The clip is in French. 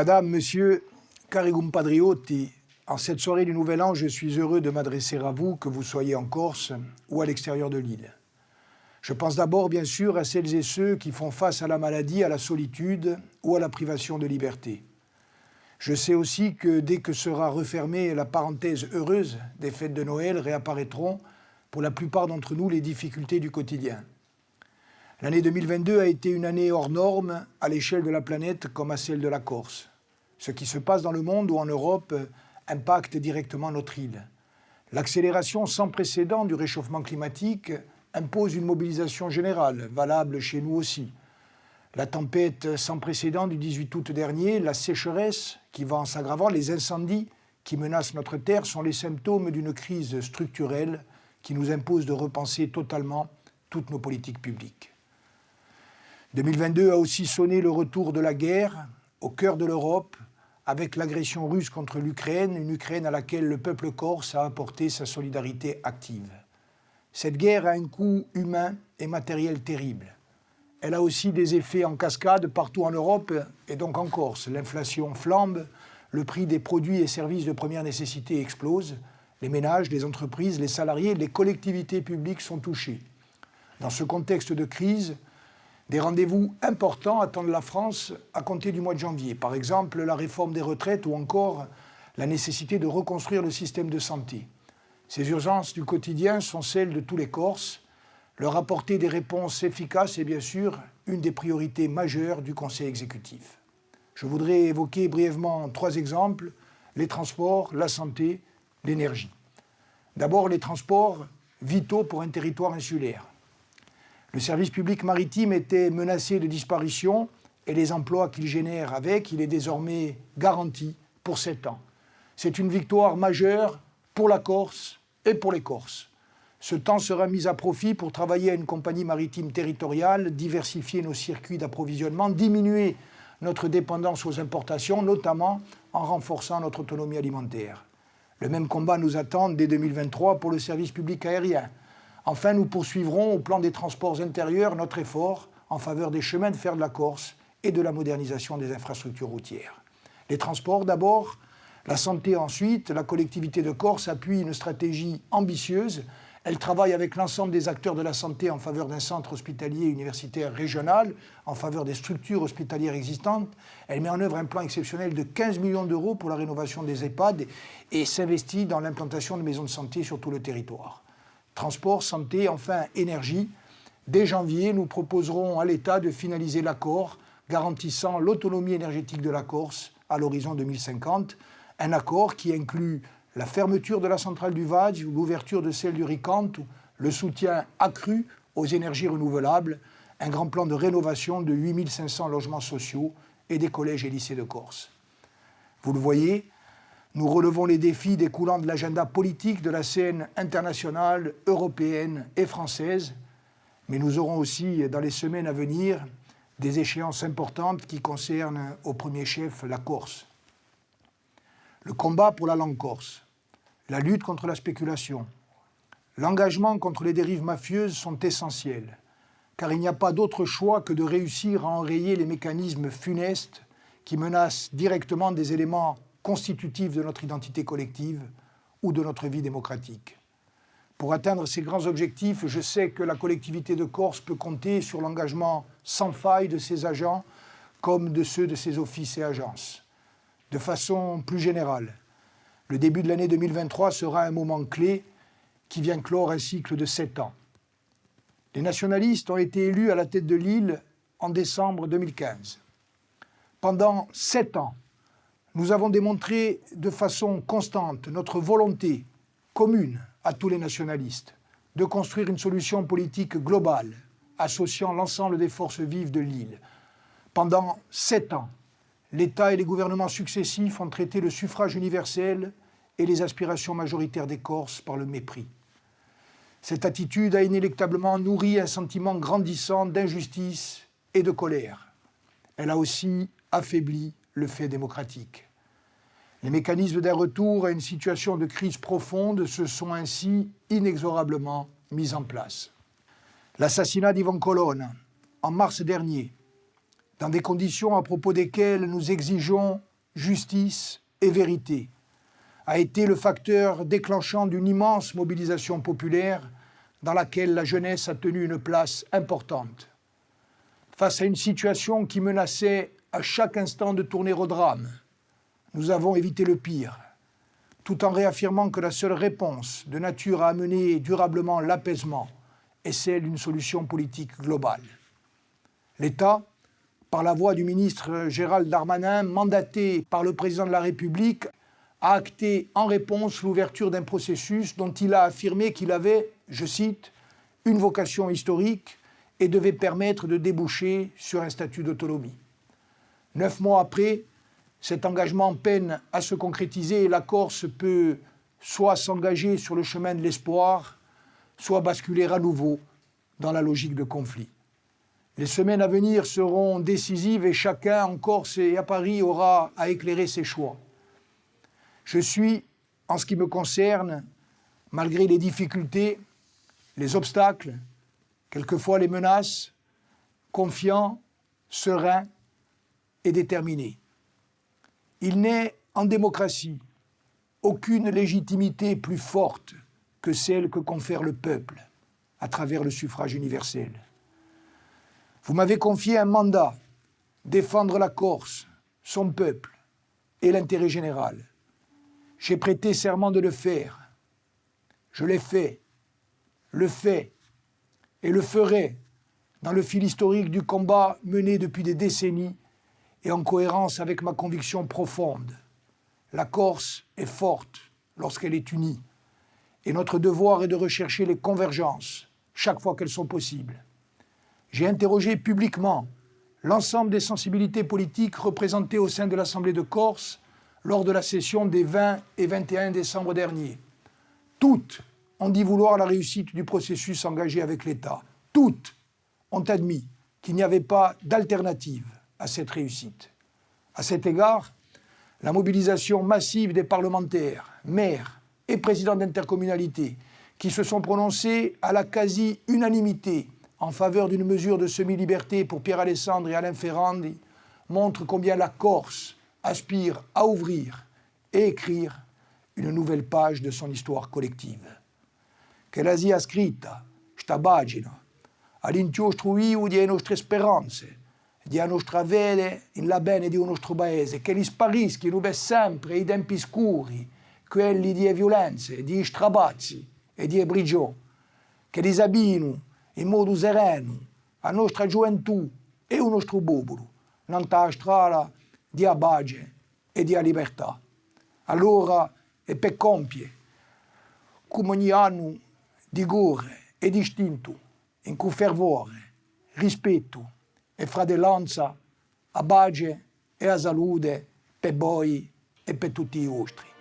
Madame, Monsieur, cari compatriotti, en cette soirée du Nouvel An, je suis heureux de m'adresser à vous, que vous soyez en Corse ou à l'extérieur de l'île. Je pense d'abord, bien sûr, à celles et ceux qui font face à la maladie, à la solitude ou à la privation de liberté. Je sais aussi que dès que sera refermée la parenthèse heureuse des fêtes de Noël, réapparaîtront, pour la plupart d'entre nous, les difficultés du quotidien. L'année 2022 a été une année hors norme à l'échelle de la planète comme à celle de la Corse. Ce qui se passe dans le monde ou en Europe impacte directement notre île. L'accélération sans précédent du réchauffement climatique impose une mobilisation générale, valable chez nous aussi. La tempête sans précédent du 18 août dernier, la sécheresse qui va en s'aggravant, les incendies qui menacent notre terre sont les symptômes d'une crise structurelle qui nous impose de repenser totalement toutes nos politiques publiques. 2022 a aussi sonné le retour de la guerre au cœur de l'Europe avec l'agression russe contre l'Ukraine, une Ukraine à laquelle le peuple corse a apporté sa solidarité active. Cette guerre a un coût humain et matériel terrible. Elle a aussi des effets en cascade partout en Europe et donc en Corse. L'inflation flambe, le prix des produits et services de première nécessité explose, les ménages, les entreprises, les salariés, les collectivités publiques sont touchés. Dans ce contexte de crise, des rendez-vous importants attendent la France à compter du mois de janvier. Par exemple, la réforme des retraites ou encore la nécessité de reconstruire le système de santé. Ces urgences du quotidien sont celles de tous les Corses. Leur apporter des réponses efficaces est bien sûr une des priorités majeures du Conseil exécutif. Je voudrais évoquer brièvement 3 exemples, les transports, la santé, l'énergie. D'abord, les transports vitaux pour un territoire insulaire. Le service public maritime était menacé de disparition et les emplois qu'il génère avec, il est désormais garanti pour 7 ans. C'est une victoire majeure pour la Corse et pour les Corses. Ce temps sera mis à profit pour travailler à une compagnie maritime territoriale, diversifier nos circuits d'approvisionnement, diminuer notre dépendance aux importations, notamment en renforçant notre autonomie alimentaire. Le même combat nous attend dès 2023 pour le service public aérien. Enfin, nous poursuivrons au plan des transports intérieurs notre effort en faveur des chemins de fer de la Corse et de la modernisation des infrastructures routières. Les transports d'abord, la santé ensuite. La collectivité de Corse appuie une stratégie ambitieuse. Elle travaille avec l'ensemble des acteurs de la santé en faveur d'un centre hospitalier universitaire régional, en faveur des structures hospitalières existantes. Elle met en œuvre un plan exceptionnel de 15 millions d'euros pour la rénovation des EHPAD et s'investit dans l'implantation de maisons de santé sur tout le territoire. Transport, santé, enfin énergie. Dès janvier, nous proposerons à l'État de finaliser l'accord garantissant l'autonomie énergétique de la Corse à l'horizon 2050. Un accord qui inclut la fermeture de la centrale du Vadj, l'ouverture de celle du Ricante, le soutien accru aux énergies renouvelables, un grand plan de rénovation de 8500 logements sociaux et des collèges et lycées de Corse. Vous le voyez, nous relevons les défis découlant de l'agenda politique de la scène internationale, européenne et française, mais nous aurons aussi, dans les semaines à venir, des échéances importantes qui concernent au premier chef la Corse. Le combat pour la langue corse, la lutte contre la spéculation, l'engagement contre les dérives mafieuses sont essentiels, car il n'y a pas d'autre choix que de réussir à enrayer les mécanismes funestes qui menacent directement des éléments constitutifs de notre identité collective ou de notre vie démocratique. Pour atteindre ces grands objectifs, je sais que la collectivité de Corse peut compter sur l'engagement sans faille de ses agents comme de ceux de ses offices et agences. De façon plus générale, le début de l'année 2023 sera un moment clé qui vient clore un cycle de 7 ans. Les nationalistes ont été élus à la tête de l'île en décembre 2015. Pendant 7 ans, nous avons démontré de façon constante notre volonté commune à tous les nationalistes de construire une solution politique globale associant l'ensemble des forces vives de l'île. Pendant 7 ans, l'État et les gouvernements successifs ont traité le suffrage universel et les aspirations majoritaires des Corses par le mépris. Cette attitude a inéluctablement nourri un sentiment grandissant d'injustice et de colère. Elle a aussi affaibli le fait démocratique. Les mécanismes d'un retour à une situation de crise profonde se sont ainsi inexorablement mis en place. L'assassinat d'Ivan Colonna, en mars dernier, dans des conditions à propos desquelles nous exigeons justice et vérité, a été le facteur déclenchant d'une immense mobilisation populaire dans laquelle la jeunesse a tenu une place importante. Face à une situation qui menaçait à chaque instant de tourner au drame, nous avons évité le pire, tout en réaffirmant que la seule réponse de nature à amener durablement l'apaisement est celle d'une solution politique globale. L'État, par la voix du ministre Gérald Darmanin, mandaté par le président de la République, a acté en réponse l'ouverture d'un processus dont il a affirmé qu'il avait, je cite, « une vocation historique et devait permettre de déboucher sur un statut d'autonomie ». 9 mois après, cet engagement peine à se concrétiser et la Corse peut soit s'engager sur le chemin de l'espoir, soit basculer à nouveau dans la logique de conflit. Les semaines à venir seront décisives et chacun en Corse et à Paris aura à éclairer ses choix. Je suis, en ce qui me concerne, malgré les difficultés, les obstacles, quelquefois les menaces, confiant, serein et déterminé. Il n'est, en démocratie, aucune légitimité plus forte que celle que confère le peuple à travers le suffrage universel. Vous m'avez confié un mandat, défendre la Corse, son peuple et l'intérêt général. J'ai prêté serment de le faire. Je l'ai fait, le fais et le ferai dans le fil historique du combat mené depuis des décennies et en cohérence avec ma conviction profonde. La Corse est forte lorsqu'elle est unie et notre devoir est de rechercher les convergences chaque fois qu'elles sont possibles. J'ai interrogé publiquement l'ensemble des sensibilités politiques représentées au sein de l'Assemblée de Corse lors de la session des 20 et 21 décembre dernier. Toutes ont dit vouloir la réussite du processus engagé avec l'État. Toutes ont admis qu'il n'y avait pas d'alternative à cette réussite. À cet égard, la mobilisation massive des parlementaires, maires et présidents d'intercommunalités qui se sont prononcés à la quasi-unanimité en faveur d'une mesure de semi-liberté pour Pierre Alessandri et Alain Ferrandi montre combien la Corse aspire à ouvrir et écrire une nouvelle page de son histoire collettive. Che la sia scritta, sta pagina, all'inchiostro vivo delle nostre speranze, della nostra fede in la bene di un nostro paese, che li spariscano per sempre i tempi scuri, quelli di violenze, di strapazzi e di prigioni, che disabino in modo sereno la nostra gioventù e il nostro popolo, nella strada di pace e di libertà. Allora, e per compiere, come ogni anno, di cuore e distinto, in cui fervore, rispetto e fratellanza, a pace e a salute per voi e per tutti i vostri.